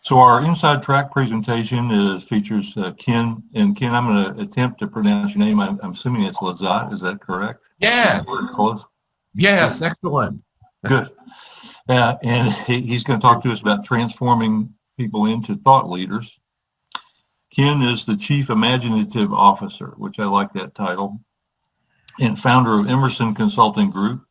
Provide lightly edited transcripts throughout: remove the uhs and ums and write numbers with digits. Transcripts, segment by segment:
So our inside track presentation features Ken, and Ken, I'm going to attempt to pronounce your name. I'm assuming it's Lizotte. Is that correct? Yes. Close. Yes, excellent. Good. And he's going to talk to us about transforming people into thought leaders. Ken is the Chief Imaginative Officer, which I like that title, and founder of Emerson Consulting Group.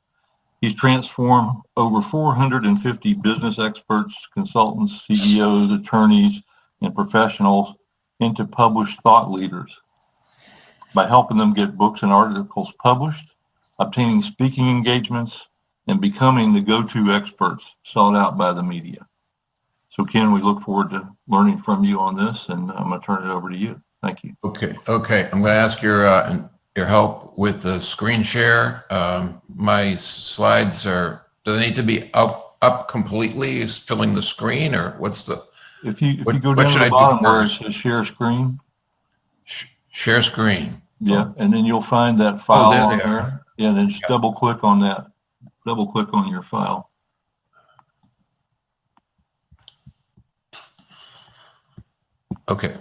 He's transformed over 450 business experts, consultants, CEOs, attorneys, and professionals into published thought leaders by helping them get books and articles published, obtaining speaking engagements, and becoming the go-to experts sought out by the media. So Ken, we look forward to learning from you on this, and I'm going to turn it over to you. Thank you. Okay. I'm going to ask your help with the screen share. My slides do they need to be up completely? Is filling the screen, or what's the? If you go down to the bottom where it says share screen. Share screen. Yeah, and then you'll find that file on there. Yeah, and then just double click on that. Double click on your file. Okay.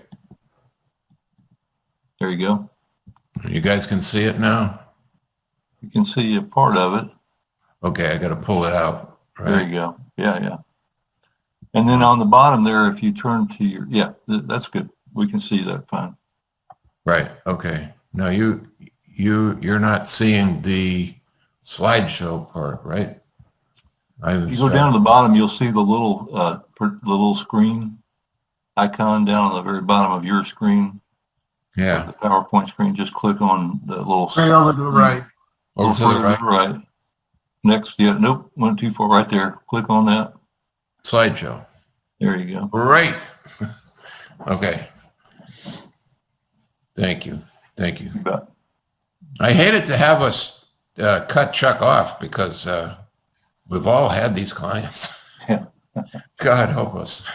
There you go. You guys can see it now? You can see a part of it. Okay, I got to pull it out. Right? There you go. Yeah. And then on the bottom there, if you turn to your, that's good. We can see that fine. Right. Okay. Now you're not seeing the slideshow part, right? If you go down to the bottom, you'll see the little screen icon down on the very bottom of your screen. Yeah. The PowerPoint screen. Just click on the little. Right over to the right. Over to the right. Next, nope, went too far. Right there. Click on that. Slideshow. There you go. Right. Okay. Thank you. You bet. I hated to have us cut Chuck off because we've all had these clients. Yeah. God help us.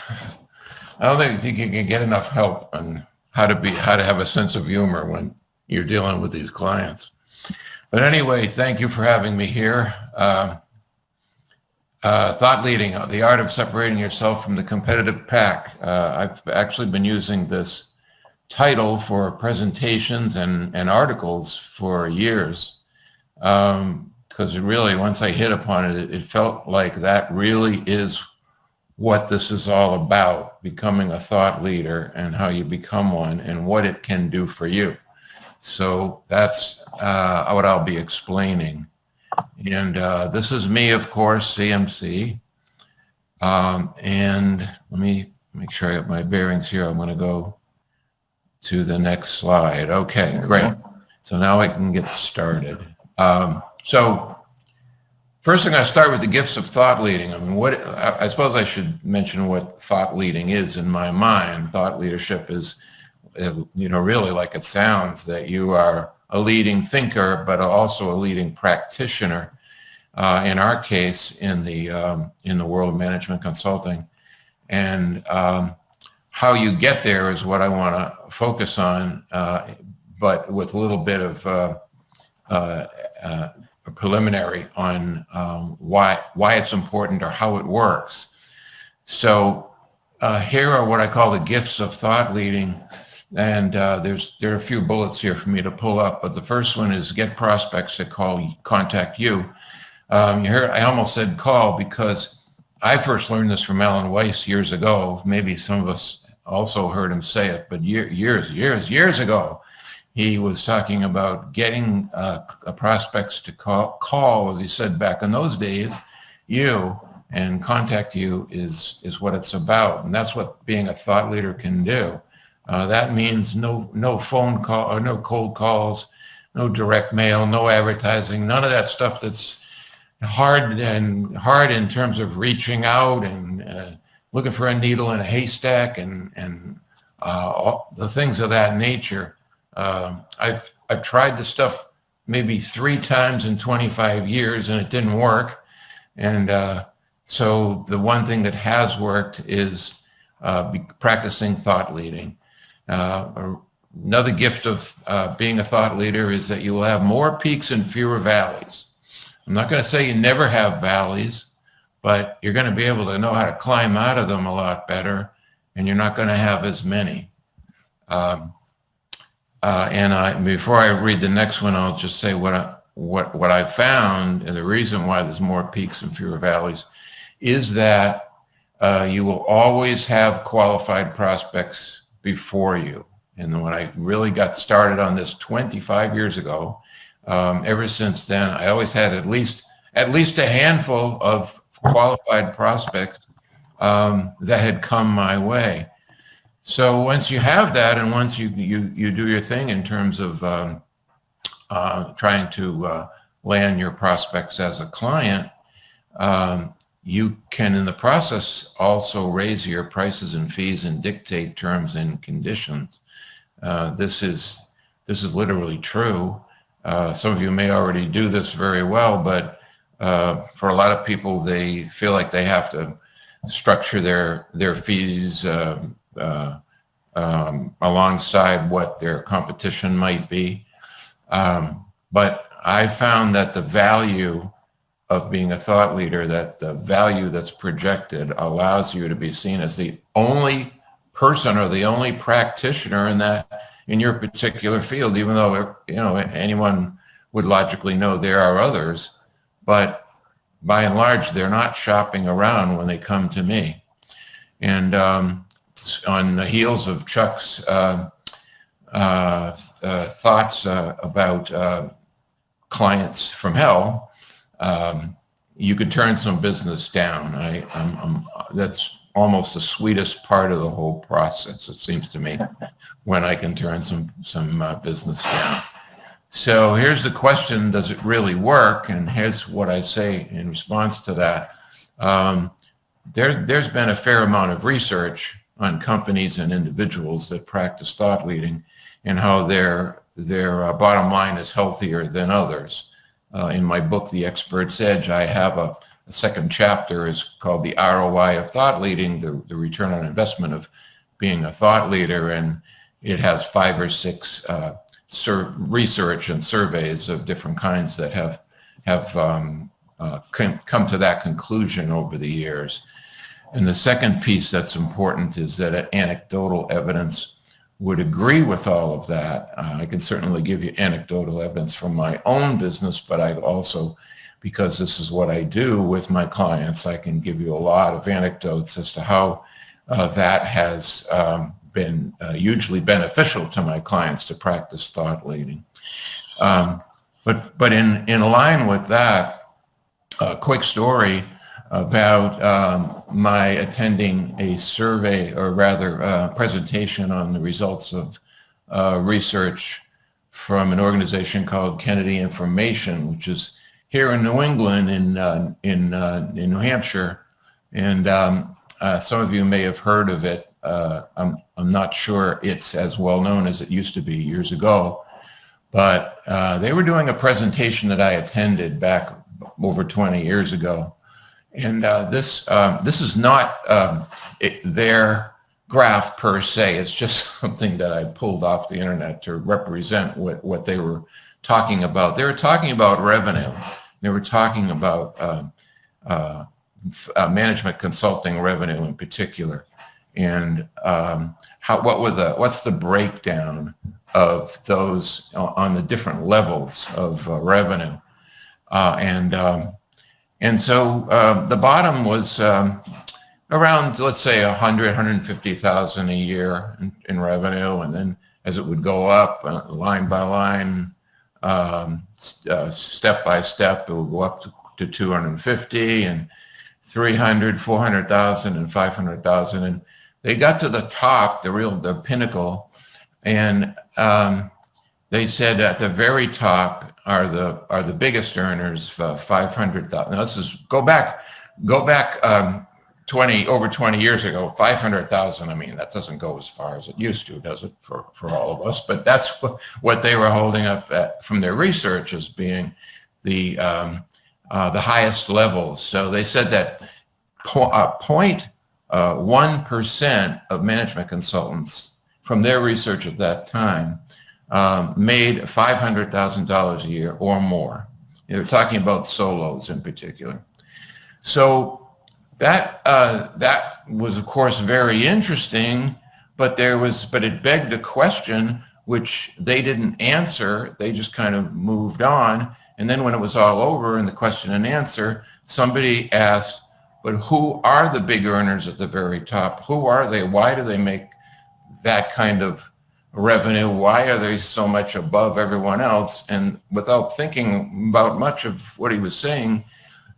I don't think you can get enough help on how to have a sense of humor when you're dealing with these clients. But anyway, thank you for having me here. Thought leading, the art of separating yourself from the competitive pack. I've actually been using this title for presentations and articles for years, because really, once I hit upon it, it felt like that really is what this is all about, becoming a thought leader and how you become one and what it can do for you. So that's what I'll be explaining. And this is me, of course, CMC. And let me make sure I have my bearings here. I'm going to go to the next slide. Okay, great. So now I can get started. So first, I'm going to start with the gifts of thought leading. I mean, I suppose I should mention what thought leading is in my mind. Thought leadership is, really like it sounds, that you are a leading thinker, but also a leading practitioner. In our case, in the world of management consulting, and how you get there is what I want to focus on, but with a little bit of a preliminary on why it's important or how it works. So here are what I call the gifts of thought leading, and there are a few bullets here for me to pull up. But the first one is get prospects to contact you. I almost said call because I first learned this from Alan Weiss years ago. Maybe some of us also heard him say it, but years ago, he was talking about getting prospects to call, as he said back in those days, you, and contact you is what it's about. And that's what being a thought leader can do. That means no phone call or no cold calls, no direct mail, no advertising, none of that stuff that's hard in terms of reaching out and looking for a needle in a haystack and all the things of that nature. I've tried this stuff maybe 3 times in 25 years and it didn't work. And so the one thing that has worked is practicing thought leading. Another gift of being a thought leader is that you will have more peaks and fewer valleys. I'm not going to say you never have valleys, but you're going to be able to know how to climb out of them a lot better and you're not going to have as many. Before I read the next one, I'll just say what I found, and the reason why there's more peaks and fewer valleys, is that you will always have qualified prospects before you. And when I really got started on this 25 years ago, ever since then, I always had at least a handful of qualified prospects that had come my way. So once you have that, and once you do your thing in terms of trying to land your prospects as a client, you can, in the process, also raise your prices and fees and dictate terms and conditions. This is literally true. Some of you may already do this very well, but for a lot of people, they feel like they have to structure their fees alongside what their competition might be. But I found that the value of being a thought leader, that the value that's projected allows you to be seen as the only person or the only practitioner in your particular field, even though anyone would logically know there are others, but by and large, they're not shopping around when they come to me. And on the heels of Chuck's thoughts about clients from hell, you could turn some business down. That's almost the sweetest part of the whole process, it seems to me, when I can turn some business down. So here's the question: does it really work? And here's what I say in response to that. There's been a fair amount of research on companies and individuals that practice thought leading and how their bottom line is healthier than others. In my book, The Expert's Edge, I have a second chapter is called The ROI of Thought Leading, the return on investment of being a thought leader, and it has 5 or 6 research and surveys of different kinds that have come to that conclusion over the years. And the second piece that's important is that anecdotal evidence would agree with all of that. I can certainly give you anecdotal evidence from my own business, but I also, because this is what I do with my clients, I can give you a lot of anecdotes as to how that has been hugely beneficial to my clients to practice thought leading. But in line with that, a quick story about my attending a survey, or rather presentation on the results of research from an organization called Kennedy Information, which is here in New England, in New Hampshire, and some of you may have heard of it. I'm not sure it's as well known as it used to be years ago, but they were doing a presentation that I attended back over 20 years ago. And this is not their graph per se. It's just something that I pulled off the internet to represent what they were talking about. They were talking about revenue. They were talking about management consulting revenue in particular, and what's the breakdown of those on the different levels of revenue, and so the bottom was around, let's say, 150,000 a year in revenue, and then as it would go up line by line, step by step, it would go up to 250 and 300, 400,000 and 500,000. And they got to the top, the pinnacle, and they said at the very top are the biggest earners, 500,000. Now let's just go back over 20 years ago. 500,000. I mean, that doesn't go as far as it used to, does it, for all of us? But that's what they were holding up from their research as being the highest levels. So they said that 0.1% of management consultants from their research at that time made $500,000 a year or more. They're talking about solos in particular. So That was, of course, very interesting, but it begged a question which they didn't answer. They just kind of moved on. And then when it was all over in the question and answer, somebody asked, but who are the big earners at the very top? Who are they? Why do they make that kind of revenue? Why are they so much above everyone else? And without thinking about much of what he was saying,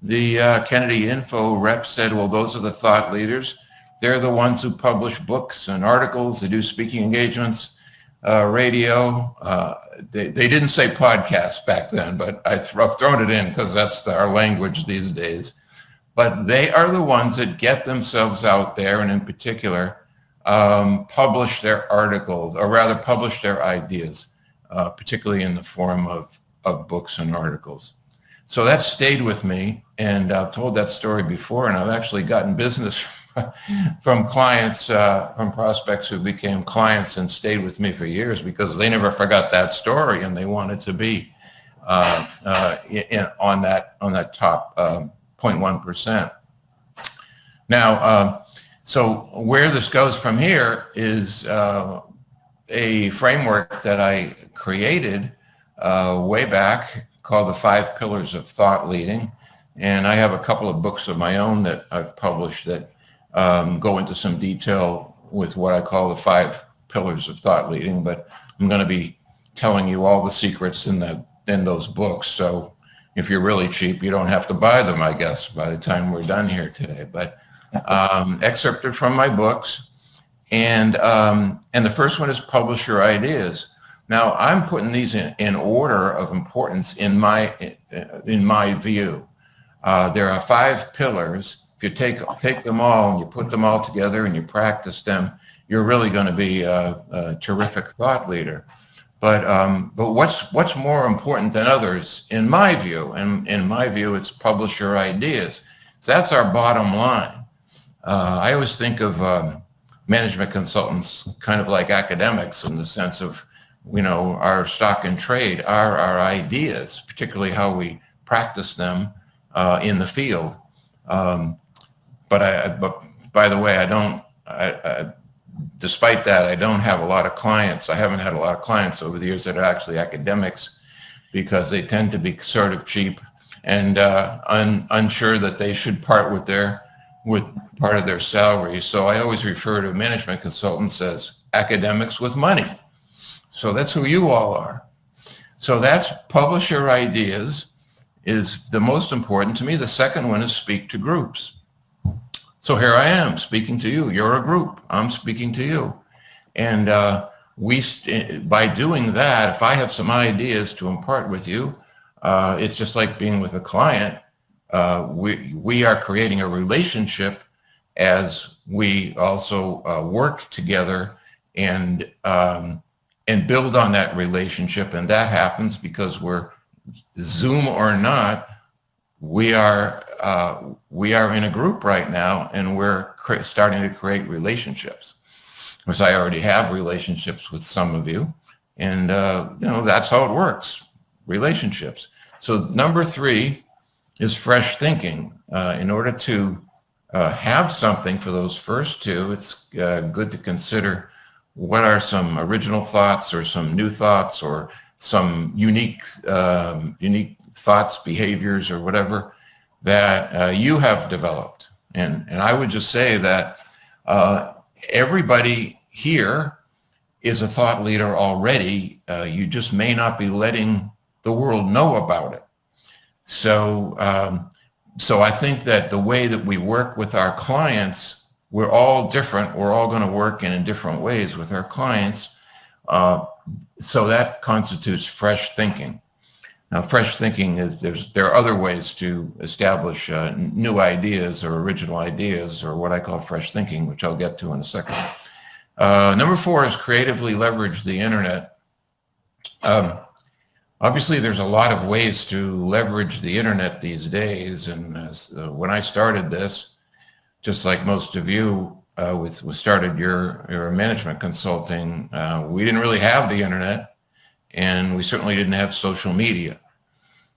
the Kennedy Info rep said, well, those are the thought leaders. They're the ones who publish books and articles. They do speaking engagements, radio. They didn't say podcasts back then, but I've thrown it in because that's our language these days. But they are the ones that get themselves out there, and in particular, publish their articles, or rather publish their ideas, particularly in the form of books and articles. So that stayed with me, and I've told that story before, and I've actually gotten business from clients, from prospects who became clients and stayed with me for years because they never forgot that story, and they wanted to be on that top 0.1%. Now, so where this goes from here is a framework that I created way back called the 5 Pillars of Thought Leading. And I have a couple of books of my own that I've published that go into some detail with what I call the 5 Pillars of Thought Leading, but I'm going to be telling you all the secrets in those books. So if you're really cheap, you don't have to buy them, I guess, by the time we're done here today. But excerpted from my books. And the first one is Publish Your Ideas. Now, I'm putting these in order of importance in my view. There are 5 pillars. If you take them all and you put them all together and you practice them, you're really going to be a terrific thought leader. But what's more important than others, in my view? And in my view, it's publish your ideas. So that's our bottom line. I always think of management consultants kind of like academics in the sense of, our stock and trade are our ideas, particularly how we practice them in the field. But by the way, despite that, I don't have a lot of clients. I haven't had a lot of clients over the years that are actually academics because they tend to be sort of cheap and unsure that they should part with part of their salary. So I always refer to management consultants as academics with money. So that's who you all are. So that's publish your ideas is the most important to me. The second one is speak to groups. So here I am speaking to you. You're a group. I'm speaking to you. And by doing that, if I have some ideas to impart with you, it's just like being with a client. We are creating a relationship as we also work together and build on that relationship. And that happens because we're Zoom or not, we are in a group right now, and we're starting to create relationships. Because I already have relationships with some of you, and that's how it works, relationships. So number 3 is fresh thinking. In order to have something for those first 2, it's good to consider what are some original thoughts or some new thoughts or some unique thoughts, behaviors, or whatever that you have developed. And I would just say that everybody here is a thought leader already. You just may not be letting the world know about it. So I think that the way that we work with our clients, we're all different. We're all going to work in different ways with our clients. So that constitutes fresh thinking. Now, fresh thinking is there are other ways to establish new ideas or original ideas, or what I call fresh thinking, which I'll get to in a second. Number 4 is creatively leverage the internet. Obviously, there's a lot of ways to leverage the internet these days. And when I started this, just like most of you, started your management consulting, we didn't really have the internet, and we certainly didn't have social media.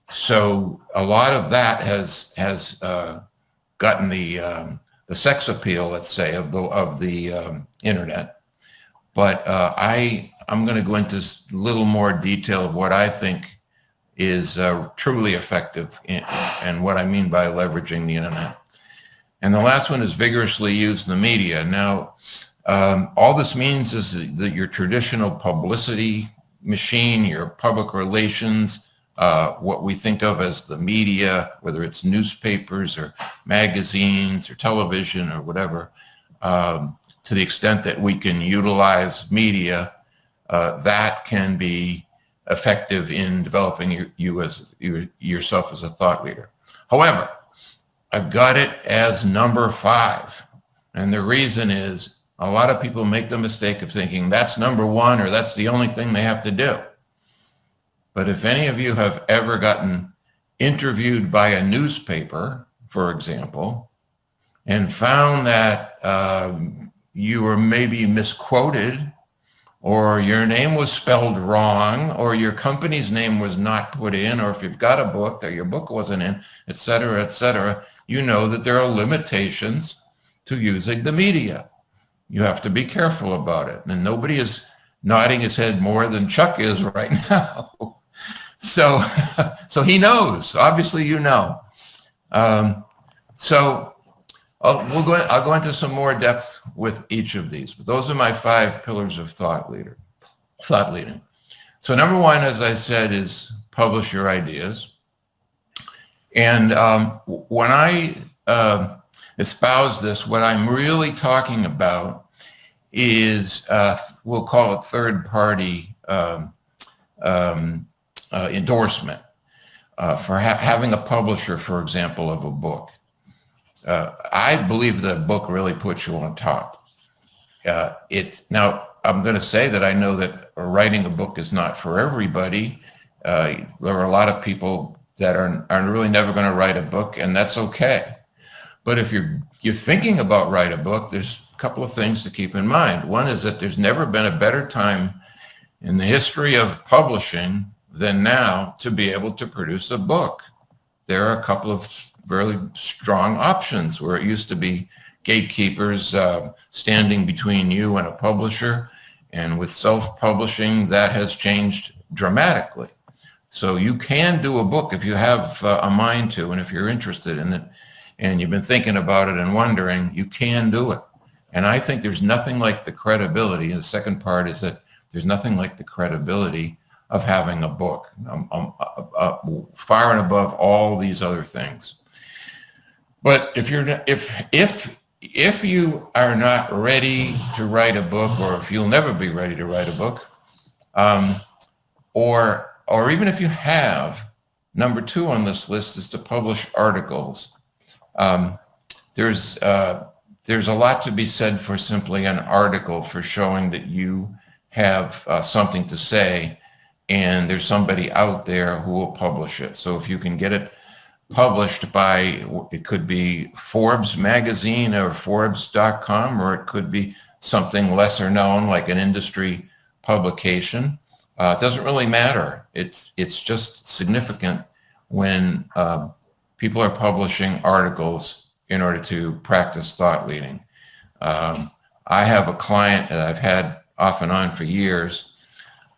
So a lot of that has gotten the sex appeal, let's say, of the internet. But I'm going to go into a little more detail of what I think is truly effective and what I mean by leveraging the internet. And the last one is vigorously use the media. Now, all this means is that your traditional publicity machine, your public relations, what we think of as the media, whether it's newspapers or magazines or television or whatever, to the extent that we can utilize media, that can be effective in developing yourself as a thought leader. However, I've got it as number 5. And the reason is a lot of people make the mistake of thinking that's number 1 or that's the only thing they have to do. But if any of you have ever gotten interviewed by a newspaper, for example, and found that you were maybe misquoted, or your name was spelled wrong, or your company's name was not put in, or if you've got a book that your book wasn't in, et cetera, you know that there are limitations to using the media. You have to be careful about it. And nobody is nodding his head more than Chuck is right now. So he knows. Obviously, you know. I'll go into some more depth with each of these. But those are my 5 pillars of thought leading. So number 1, as I said, is publish your ideas. And when I espouse this, what I'm really talking about is, we'll call it third-party endorsement for having a publisher, for example, of a book. I believe that a book really puts you on top. Now, I'm going to say that I know that writing a book is not for everybody. There are a lot of people that are really never going to write a book, and that's okay. But if you're thinking about writing a book, there's a couple of things to keep in mind. One is that there's never been a better time in the history of publishing than now to be able to produce a book. There are a couple of really strong options where it used to be gatekeepers standing between you and a publisher. And with self-publishing, that has changed dramatically. So you can do a book if you have a mind to, and if you're interested in it, and you've been thinking about it and wondering, you can do it. And I think there's nothing like the credibility. And the second part is that there's nothing like the credibility of having a book, far and above all these other things. But if you are not ready to write a book, or if you'll never be ready to write a book, or even if you have, number 2 on this list is to publish articles. There's a lot to be said for simply an article, for showing that you have something to say, and there's somebody out there who will publish it. So if you can get it published by, it could be Forbes magazine or Forbes.com, or it could be something lesser known like an industry publication. It doesn't really matter. It's just significant when people are publishing articles in order to practice thought leading. I have a client that I've had off and on for years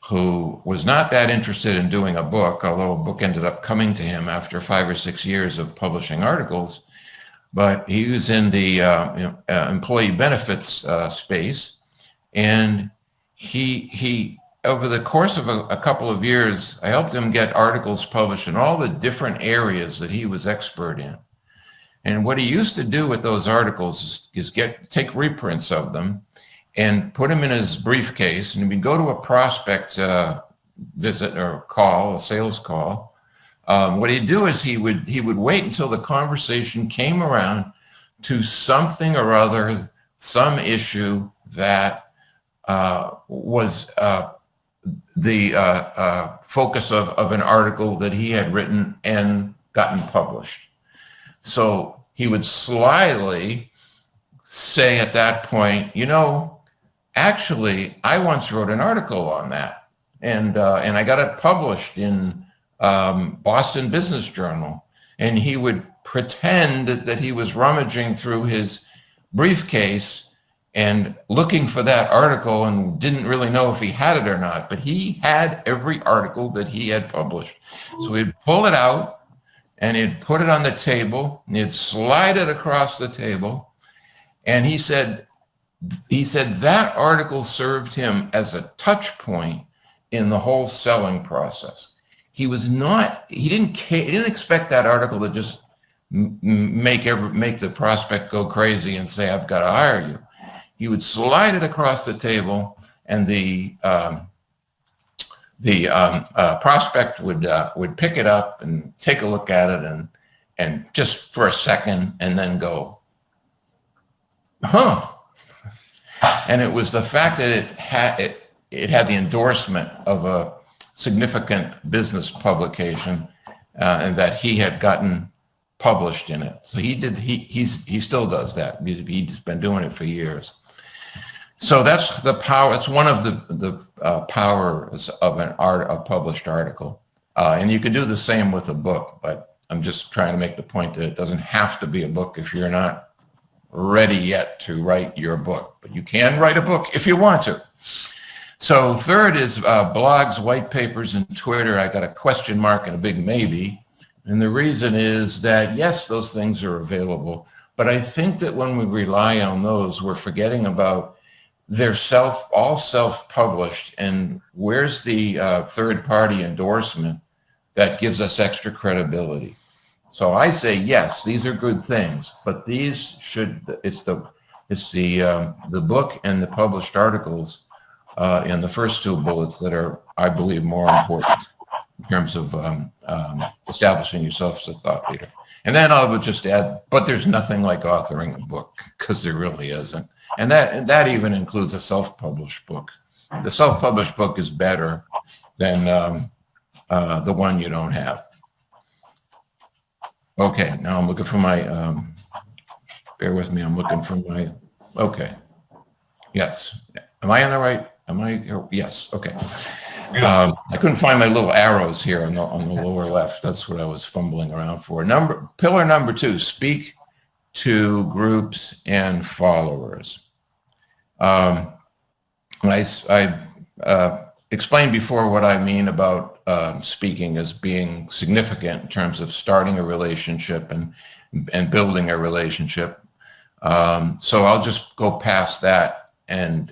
who was not that interested in doing a book, although a book ended up coming to him after 5 or 6 years of publishing articles. But he was in the employee benefits space, and he over the course of a couple of years, I helped him get articles published in all the different areas that he was expert in. And what he used to do with those articles is take reprints of them and put them in his briefcase, and he'd go to a prospect visit or call, a sales call. What he'd do is he would wait until the conversation came around to something or other, some issue that was the focus of an article that he had written and gotten published. So he would slyly say at that point, actually, I once wrote an article on that, and I got it published in Boston Business Journal. And he would pretend that he was rummaging through his briefcase and looking for that article and didn't really know if he had it or not, but he had every article that he had published. So he'd pull it out and he'd put it on the table and he'd slide it across the table. And he said that article served him as a touch point in the whole selling process. He didn't expect that article to just make the prospect go crazy and say, I've got to hire you. He would slide it across the table, and the prospect would pick it up and take a look at it and just for a second, and then go, huh. And it was the fact that it had the endorsement of a significant business publication, and that he had gotten published in it. So he still does that. He's been doing it for years. So that's the power. It's one of the powers of a published article. And you can do the same with a book, but I'm just trying to make the point that it doesn't have to be a book if you're not ready yet to write your book, but you can write a book if you want to. So third is blogs, white papers, and Twitter. I got a question mark and a big maybe. And the reason is that, yes, those things are available, but I think that when we rely on those, we're forgetting about they're all self-published, and where's the third-party endorsement that gives us extra credibility? So I say, yes, these are good things, but it's the book and the published articles in the first two bullets that are, I believe, more important in terms of establishing yourself as a thought leader. And then I would just add, but there's nothing like authoring a book, because there really isn't. And that even includes a self-published book. The self-published book is better than the one you don't have. Okay, now I'm looking for my, bear with me, I'm looking for my, okay. Yes. Am I on the right? Yes, okay. I couldn't find my little arrows here on the lower left. That's what I was fumbling around for. Pillar number 2, speak to groups and followers. I explained before what I mean about speaking as being significant in terms of starting a relationship and building a relationship. So I'll just go past that and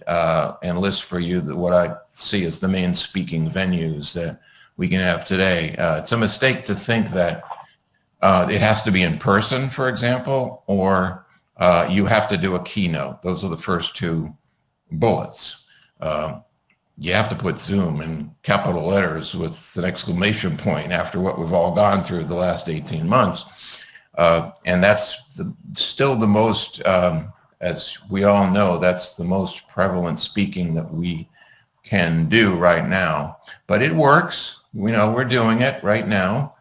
list for you what I see as the main speaking venues that we can have today. It's a mistake to think that it has to be in person, for example, or you have to do a keynote. Those are the first two bullets. You have to put Zoom in capital letters with an exclamation point after what we've all gone through the last 18 months. And that's still the most, as we all know, that's the most prevalent speaking that we can do right now. But it works. We know we're doing it right now.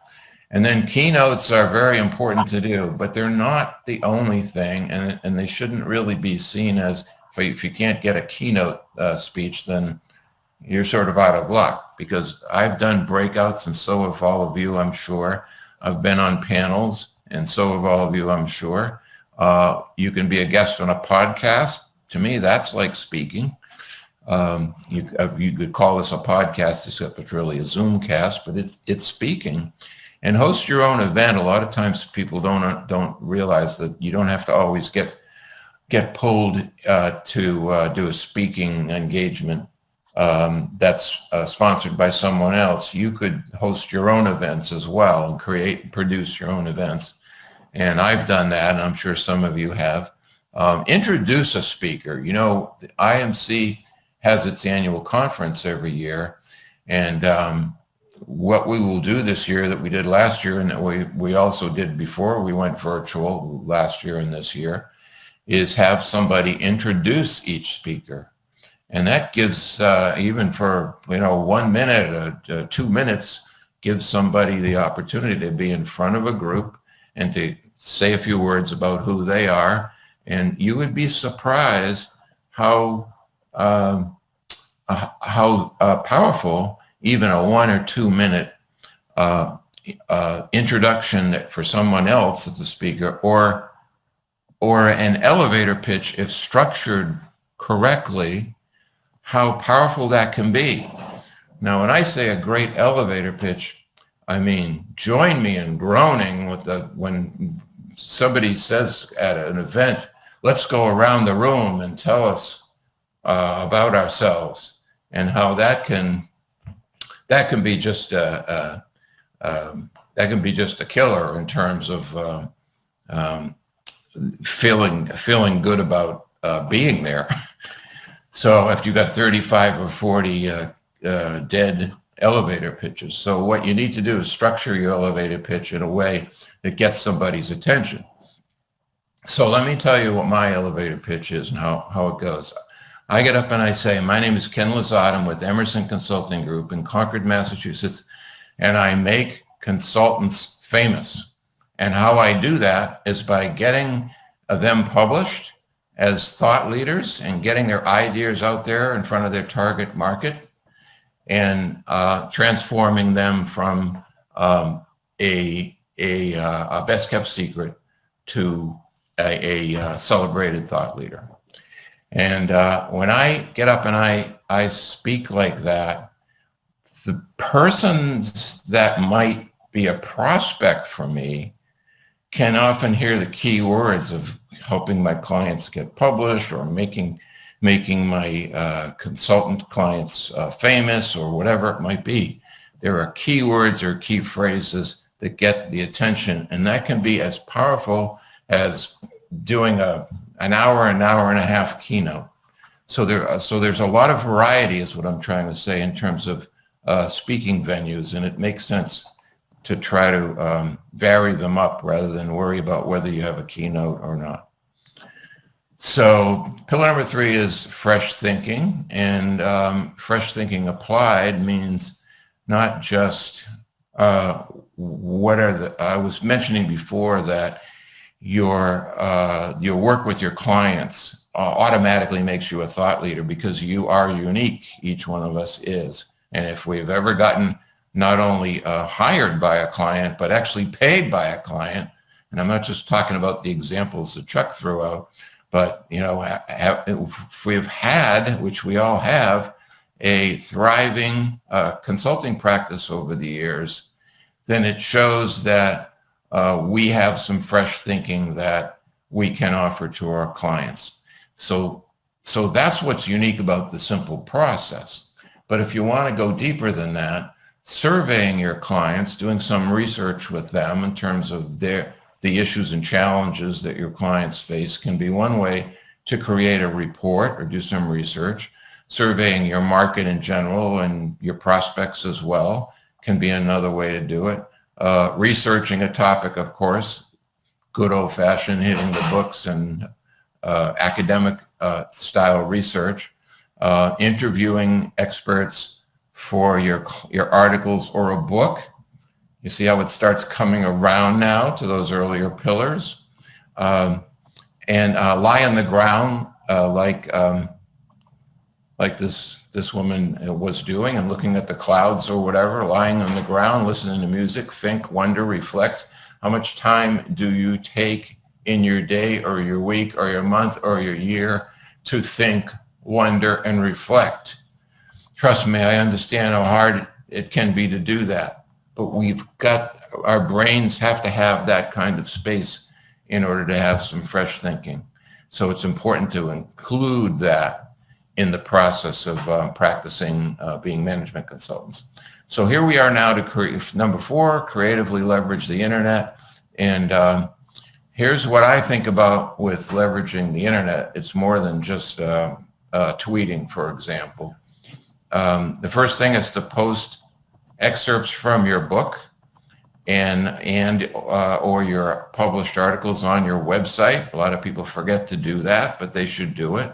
And then keynotes are very important to do, but they're not the only thing, and they shouldn't really be seen as, if you can't get a keynote speech, then you're sort of out of luck, because I've done breakouts, and so have all of you, I'm sure. I've been on panels, and so have all of you, I'm sure. You can be a guest on a podcast. To me, that's like speaking. You could call this a podcast, except it's really a Zoomcast, but it's speaking. And host your own event. A lot of times people don't realize that you don't have to always get pulled to do a speaking engagement that's sponsored by someone else. You could host your own events as well and create and produce your own events. And I've done that, and I'm sure some of you have. Introduce a speaker. You know, the IMC has its annual conference every year, and what we will do this year that we did last year, and that we also did before we went virtual last year and this year, is have somebody introduce each speaker. And that gives, even for 1 minute, 2 minutes, gives somebody the opportunity to be in front of a group and to say a few words about who they are. And you would be surprised how powerful even a 1 or 2 minute introduction for someone else as the speaker, or an elevator pitch, if structured correctly, how powerful that can be. Now, when I say a great elevator pitch, I mean, join me in groaning when somebody says at an event, let's go around the room and tell us about ourselves, and how that can be just a killer in terms of feeling good about being there. So if you got 35 or 40 dead elevator pitches, so what you need to do is structure your elevator pitch in a way that gets somebody's attention. So let me tell you what my elevator pitch is and how it goes. I get up and I say, my name is Ken Lizotte. I'm with Emerson Consulting Group in Concord, Massachusetts, and I make consultants famous. And how I do that is by getting them published as thought leaders and getting their ideas out there in front of their target market, and transforming them from a best kept secret to a celebrated thought leader. And when I get up and I speak like that, the persons that might be a prospect for me can often hear the key words of helping my clients get published, or making my consultant clients famous, or whatever it might be. There are key words or key phrases that get the attention, and that can be as powerful as doing an hour and a half keynote. So there's a lot of variety, is what I'm trying to say, in terms of speaking venues, and it makes sense to try to vary them up rather than worry about whether you have a keynote or not. So pillar number 3 is fresh thinking, and fresh thinking applied means not just I was mentioning before that your work with your clients automatically makes you a thought leader, because you are unique. Each one of us is. And if we've ever gotten not only hired by a client, but actually paid by a client, and I'm not just talking about the examples that Chuck threw out, but if we've had, which we all have, a thriving consulting practice over the years, then it shows that we have some fresh thinking that we can offer to our clients. So that's what's unique about the simple process. But if you want to go deeper than that, surveying your clients, doing some research with them in terms of the issues and challenges that your clients face, can be one way to create a report or do some research. Surveying your market in general and your prospects as well can be another way to do it. Researching a topic, of course, good old-fashioned hitting the books and academic style research. Interviewing experts for your articles or a book. You see how it starts coming around now to those earlier pillars. And lie on the ground like this woman was doing, and looking at the clouds or whatever, lying on the ground, listening to music, think, wonder, reflect. How much time do you take in your day or your week or your month or your year to think, wonder, and reflect? Trust me, I understand how hard it can be to do that, but our brains have to have that kind of space in order to have some fresh thinking. So it's important to include that in the process of practicing being management consultants. So here we are now to create, number 4, creatively leverage the internet. And here's what I think about with leveraging the internet. It's more than just tweeting, for example. The first thing is to post excerpts from your book or your published articles on your website. A lot of people forget to do that, but they should do it.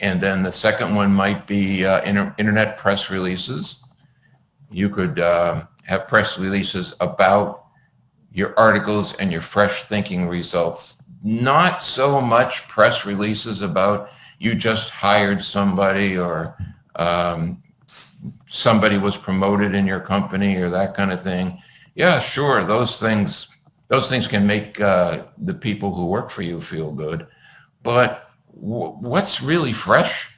And then the second one might be internet press releases. You could have press releases about your articles and your fresh thinking results. Not so much press releases about you just hired somebody or somebody was promoted in your company or that kind of thing. Yeah, sure. Those things can make the people who work for you feel good. But what's really fresh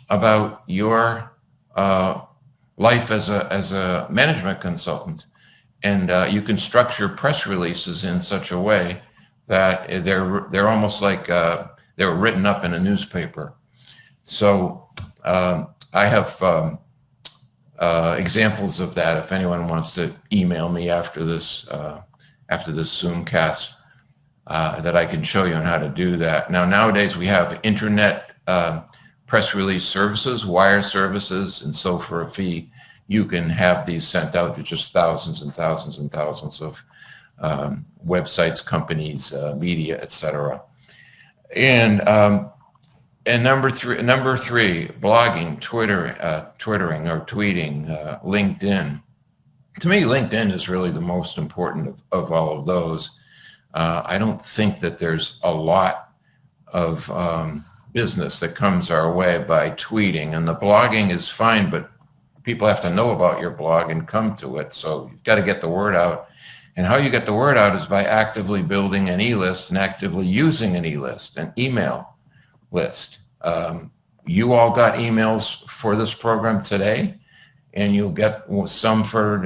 about your life as a management consultant? And you can structure press releases in such a way that they're almost like they're written up in a newspaper. So I have examples of that if anyone wants to email me after this Zoomcast that I can show you on how to do that. Now, nowadays we have internet press release services, wire services, and so for a fee, you can have these sent out to just thousands and thousands and thousands of websites, companies, media, etc. And number three, blogging, twittering or tweeting, LinkedIn. To me, LinkedIn is really the most important of all of those. I don't think that there's a lot of business that comes our way by tweeting, and the blogging is fine, but people have to know about your blog and come to it. So you've got to get the word out. And how you get the word out is by actively building an e-list and actively using an e-list, an email list. You all got emails for this program today, and you'll get some for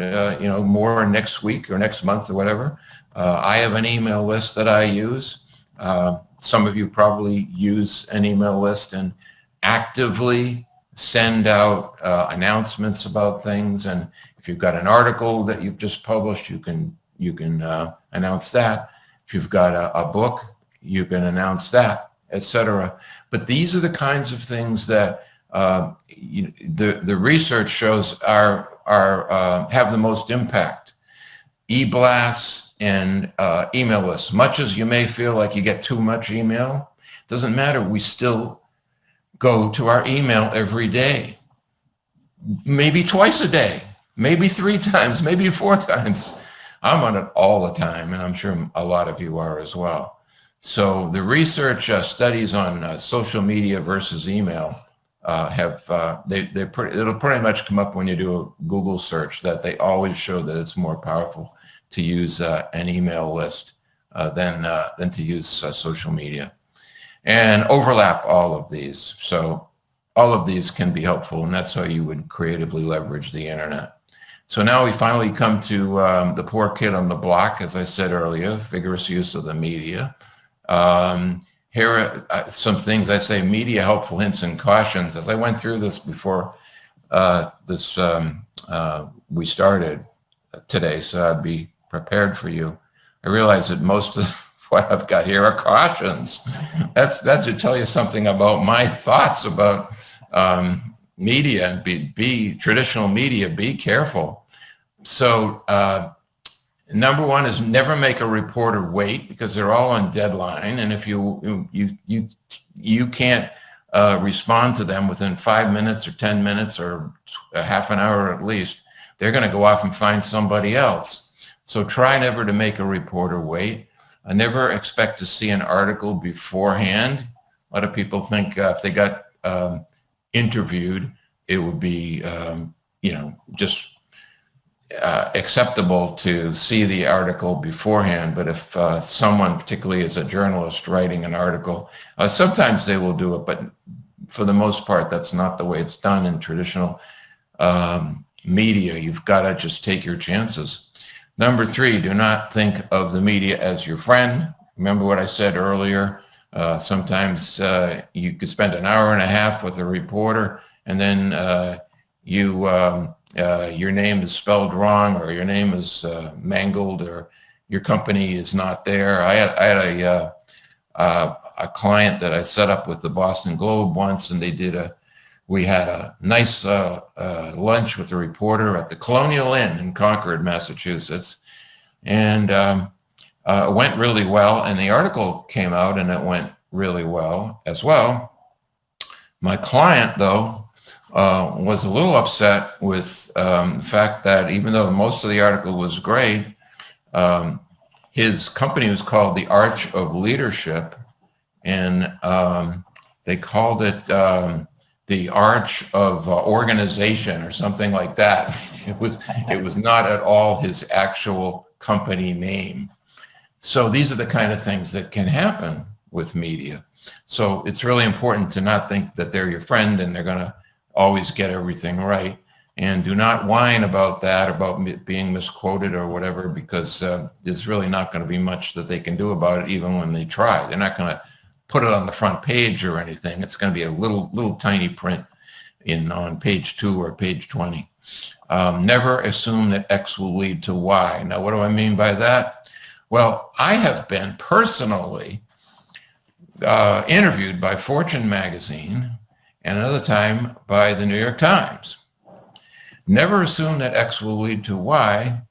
more next week or next month or whatever. I have an email list that I use. Some of you probably use an email list and actively send out announcements about things. And if you've got an article that you've just published, you can announce that. If you've got a book, you can announce that, etc. But these are the kinds of things that the research shows have the most impact. E-blasts and email lists. Much as you may feel like you get too much email, it doesn't matter. We still go to our email every day, maybe twice a day, maybe 3 times, maybe 4 times. I'm on it all the time, and I'm sure a lot of you are as well. So the research studies on social media versus email it'll pretty much come up when you do a Google search that they always show that it's more powerful to use an email list than to use social media, and overlap all of these. So all of these can be helpful, and that's how you would creatively leverage the internet. So now we finally come to the poor kid on the block, as I said earlier, vigorous use of the media. Here are some things I say: media helpful hints and cautions. As I went through this before we started today, so I'd be prepared for you, I realize that most of what I've got here are cautions. That should tell you something about my thoughts about media and be traditional media. Be careful. So number one is never make a reporter wait, because they're all on deadline, and if you can't respond to them within 5 minutes or 10 minutes or a half an hour at least, they're going to go off and find somebody else. So try never to make a reporter wait. Never expect to see an article beforehand. A lot of people think if they got interviewed, it would be just acceptable to see the article beforehand. But if someone, particularly as a journalist writing an article, sometimes they will do it, but for the most part, that's not the way it's done in traditional media. You've got to just take your chances. Number 3, do not think of the media as your friend. Remember what I said earlier. Sometimes you could spend an hour and a half with a reporter, and then your name is spelled wrong, or your name is mangled, or your company is not there. I had a client that I set up with the Boston Globe once, and we had a nice lunch with the reporter at the Colonial Inn in Concord, Massachusetts, and it went really well, and the article came out and it went really well as well. My client, though, was a little upset with the fact that even though most of the article was great, his company was called the Arch of Leadership, and they called it the arch of organization or something like that. It was not at all his actual company name. So these are the kind of things that can happen with media. So it's really important to not think that they're your friend and they're going to always get everything right. And do not whine about that, about being misquoted or whatever, because there's really not going to be much that they can do about it, even when they try. They're not going to put it on the front page or anything. It's going to be a little tiny print on page 2 or page 20. Never assume that X will lead to Y. Now, what do I mean by that? Well, I have been personally interviewed by Fortune magazine and another time by the New York Times. Never assume that X will lead to Y,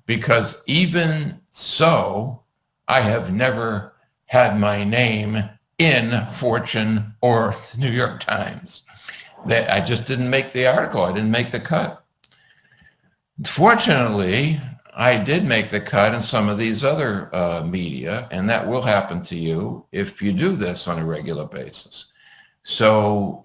because even so, I have never had my name in Fortune or the New York Times. I just didn't make the article. I didn't make the cut. Fortunately, I did make the cut in some of these other media, and that will happen to you if you do this on a regular basis. So,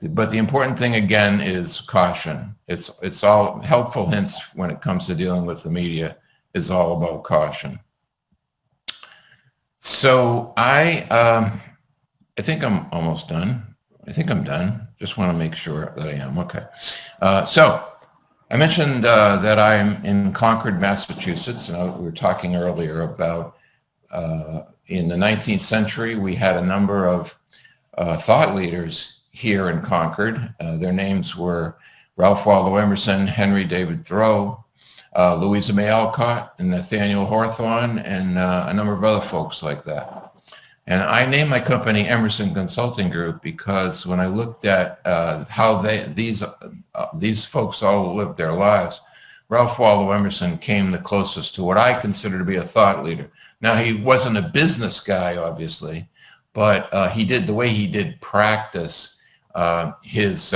but the important thing again is caution. It's all helpful hints when it comes to dealing with the media is all about caution. So I think I'm almost done. I think I'm done. Just want to make sure that I am. Okay. So I mentioned that I'm in Concord, Massachusetts. And we were talking earlier about in the 19th century, we had a number of thought leaders here in Concord. Their names were Ralph Waldo Emerson, Henry David Thoreau, Louisa May Alcott, and Nathaniel Hawthorne, and a number of other folks like that. And I named my company Emerson Consulting Group because when I looked at how these folks all lived their lives, Ralph Waldo Emerson came the closest to what I consider to be a thought leader. Now, he wasn't a business guy, obviously, but the way he did practice his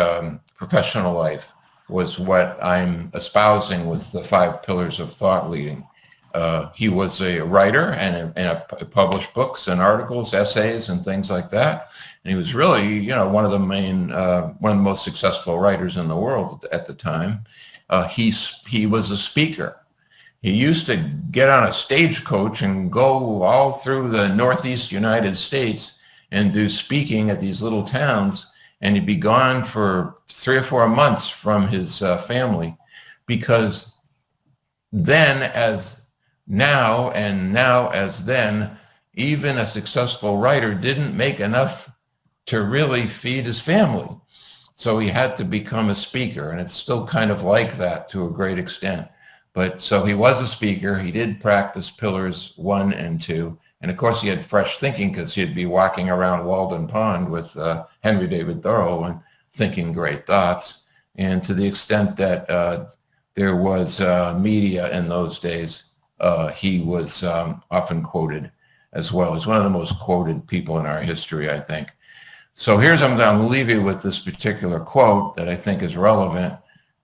professional life was what I'm espousing with the 5 pillars of thought leading. He was a writer and published books and articles, essays, and things like that. And he was really, one of the most successful writers in the world at the time. He was a speaker. He used to get on a stagecoach and go all through the Northeast United States and do speaking at these little towns. And he'd be gone for 3 or 4 months from his family, because then as now as then, even a successful writer didn't make enough to really feed his family. So he had to become a speaker, and it's still kind of like that to a great extent. But so he was a speaker. He did practice pillars 1 and 2. And of course, he had fresh thinking because he'd be walking around Walden Pond with Henry David Thoreau and thinking great thoughts. And to the extent that there was media in those days, he was often quoted as well. He's one of the most quoted people in our history, I think. So I'm going to leave you with this particular quote that I think is relevant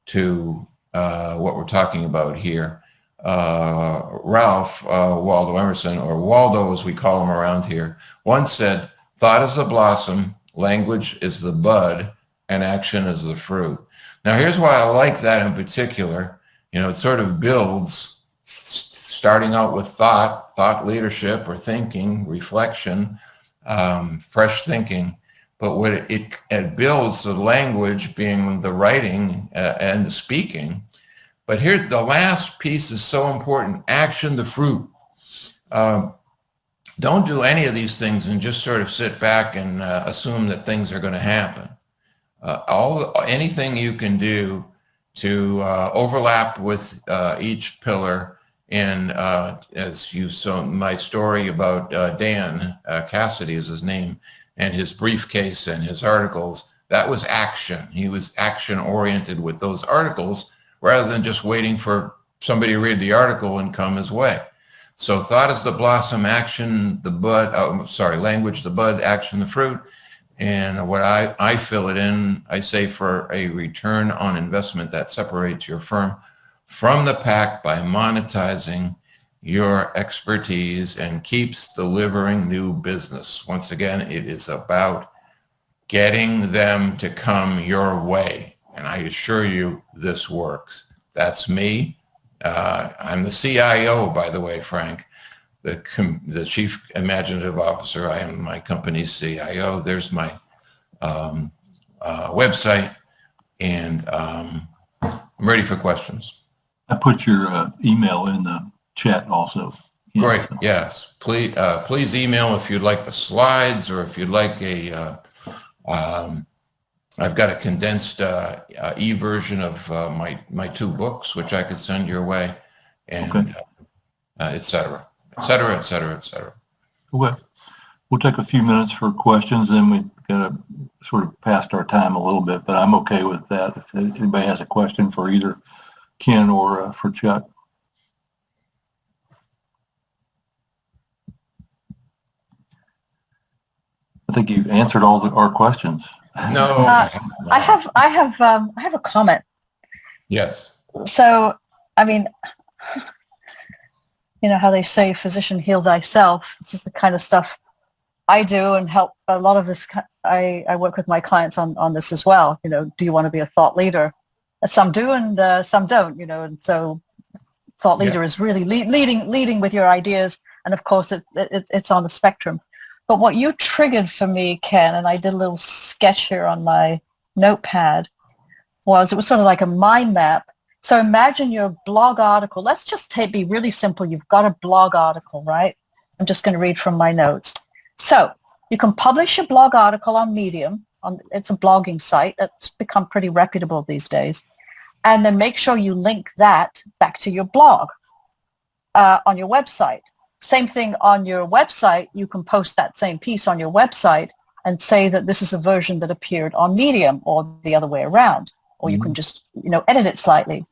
to what we're talking about here. Ralph Waldo Emerson, or Waldo as we call him around here, once said, "Thought is the blossom, language is the bud, and action is the fruit." Now, here's why I like that in particular. It sort of builds, starting out with thought leadership or thinking, reflection, fresh thinking. But what it builds the language being the writing and the speaking. But here, the last piece is so important, action, the fruit. Don't do any of these things and just sort of sit back and assume that things are going to happen. Anything you can do to overlap with each pillar. And as you saw my story about Dan Cassidy is his name, and his briefcase and his articles, that was action. He was action oriented with those articles rather than just waiting for somebody to read the article and come his way. So thought is the blossom, action, the bud, language, the bud, action, the fruit. And what I fill it in, I say for a return on investment that separates your firm from the pack by monetizing your expertise and keeps delivering new business. Once again, it is about getting them to come your way. And I assure you this works. That's me. I'm the CIO, by the way, Frank, the Chief Imaginative Officer. I am my company's CIO. There's my website, and I'm ready for questions. I put your email in the chat also. Great. Yes. Please email if you'd like the slides, or if you'd like I've got a condensed e-version of my 2 books, which I could send your way, and okay. Et cetera, et cetera, et cetera, et cetera. Okay. We'll take a few minutes for questions, and we've got to sort of past our time a little bit, but I'm okay with that. If anybody has a question for either Ken or for Chuck. I think you've answered all our questions. No. I have a comment. Yes. So, I mean, you know how they say, physician, heal thyself. This is the kind of stuff I do and help a lot of this. I work with my clients on this as well. You know, do you want to be a thought leader? Some do and some don't, you know, and so thought leader is really leading with your ideas. And of course, it's on the spectrum. But what you triggered for me, Ken, and I did a little sketch here on my notepad, it was sort of like a mind map. So imagine your blog article. Let's just be really simple. You've got a blog article, right? I'm just going to read from my notes. So you can publish your blog article on Medium. It's a blogging site that's become pretty reputable these days. And then make sure you link that back to your blog on your website. Same thing on your website. You can post that same piece on your website and say that this is a version that appeared on Medium, or the other way around. Or you can just, you know, edit it slightly.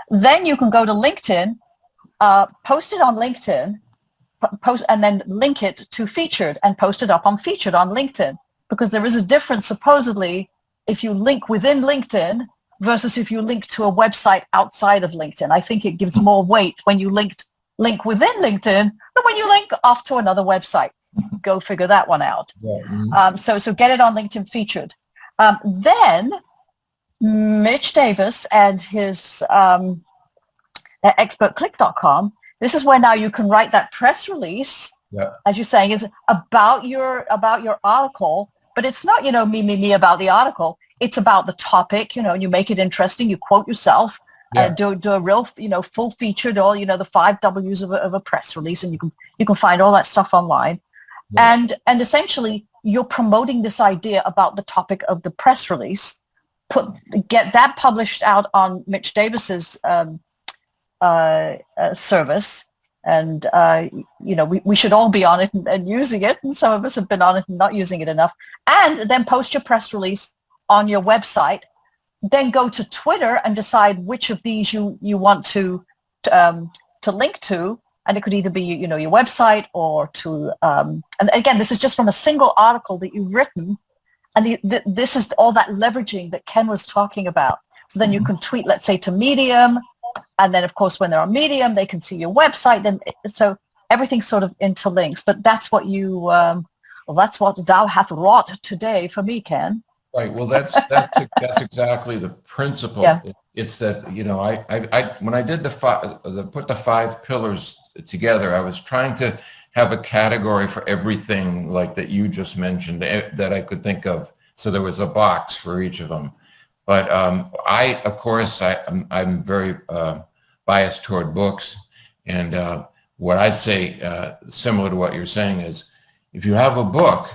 Then you can go to LinkedIn, post it on LinkedIn, and then link it to featured and post it up on featured on LinkedIn. Because there is a difference, supposedly, if you link within LinkedIn versus if you link to a website outside of LinkedIn. I think it gives more weight when you link within LinkedIn than when you link off to another website. Go figure that one out. Yeah. So get it on LinkedIn featured. Then Mitch Davis and his expertclick.com, this is where now you can write that press release, as you're saying, is about your article, but it's not, you know, me about the article. It's about the topic, you know, and you make it interesting. You quote yourself. Do a real, you know, full featured, all, you know, the 5 W's of a press release, and you can find all that stuff online. Yeah. And essentially you're promoting this idea about the topic of the press release. Get that published out on Mitch Davis's service, and you know, we should all be on it and using it, and some of us have been on it and not using it enough. And then post your press release on your website. Then go to Twitter and decide which of these you want to link to, and it could either be, you know, your website or to and again, this is just from a single article that you've written, and this is all that leveraging that Ken was talking about. So then you can tweet, let's say, to Medium, and then of course when they're on Medium, they can see your website. Then so everything sort of interlinks. But that's what that's what thou hath wrought today for me, Ken. Right. Well, that's exactly the principle. Yeah. It's that, you know, I when I did put the 5 pillars together, I was trying to have a category for everything like that you just mentioned that I could think of. So there was a box for each of them. But of course, I'm very biased toward books, and what I'd say, similar to what you're saying, is if you have a book.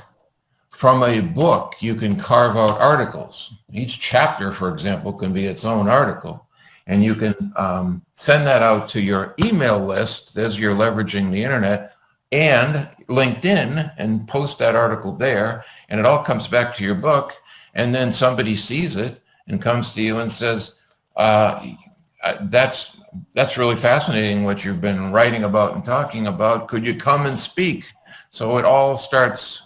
From a book, you can carve out articles. Each chapter, for example, can be its own article. And you can send that out to your email list as you're leveraging the internet, and LinkedIn, and post that article there. And it all comes back to your book. And then somebody sees it and comes to you and says, that's really fascinating what you've been writing about and talking about. Could you come and speak? So it all starts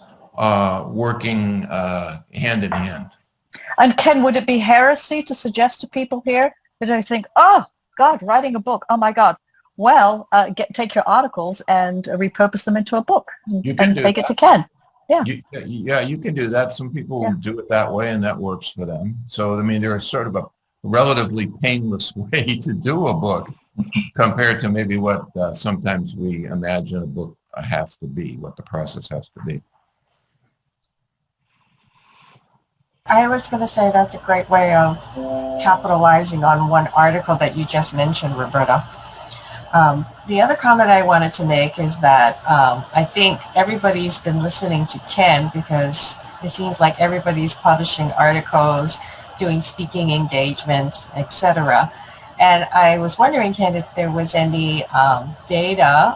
working hand in hand. And Ken, would it be heresy to suggest to people here that I think, oh God, writing a book, oh my God. Well, take your articles and repurpose them into a book and take it to Ken. Yeah, you can do that. Some people Yeah. do it that way, and that works for them. So, I mean, there is sort of a relatively painless way to do a book compared to maybe what sometimes we imagine a book has to be, what the process has to be. I was going to say that's a great way of capitalizing on one article that you just mentioned, Roberta. The other comment I wanted to make is that I think everybody's been listening to Ken because it seems like everybody's publishing articles, doing speaking engagements, etc. And I was wondering, Ken, if there was any data,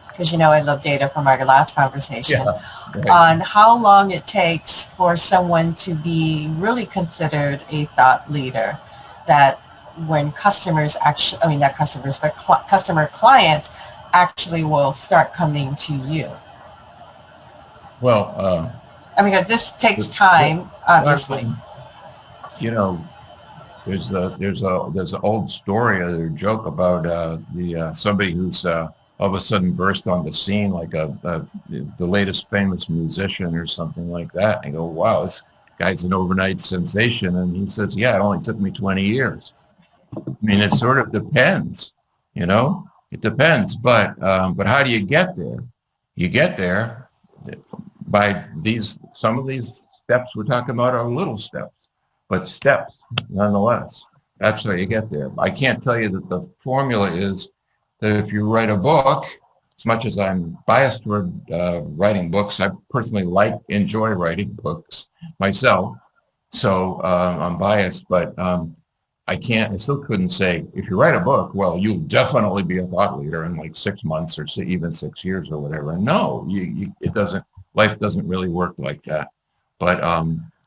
because you know I love data from our last conversation, Right. on how long it takes for someone to be really considered a thought leader, that when customers actually, I mean not customers, but customer clients actually will start coming to you. Well, I mean, this takes time, obviously. you know, there's an old story or joke about somebody who's all of a sudden burst on the scene like the latest famous musician or something like that. And you go, wow, this guy's an overnight sensation. And he says, yeah, it only took me 20 years. I mean, it sort of depends, you know, it depends. But how do you get there? You get there by some of these steps we're talking about are little steps, but steps nonetheless. That's how you get there. I can't tell you that the formula is that if you write a book, as much as I'm biased toward writing books, I personally enjoy writing books myself. So I'm biased, but I still couldn't say, if you write a book, well, you'll definitely be a thought leader in like 6 months or even 6 years or whatever. No, life doesn't really work like that. But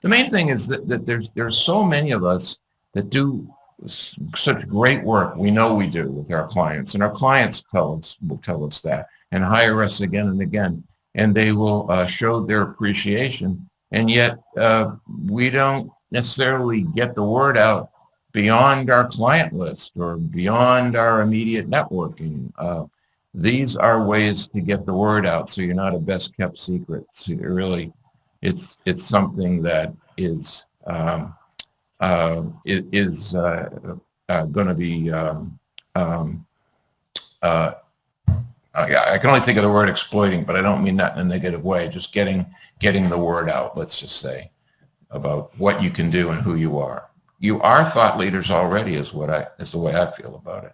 the main thing is that there's so many of us that do such great work. We know we do with our clients, and our clients will tell us that and hire us again and again, and they will show their appreciation. And yet we don't necessarily get the word out beyond our client list or beyond our immediate networking. These are ways to get the word out, so you're not a best kept secret. So it's something that is going to be. I can only think of the word exploiting, but I don't mean that in a negative way. Just getting the word out. Let's just say about what you can do and who you are. You are thought leaders already, is the way I feel about it.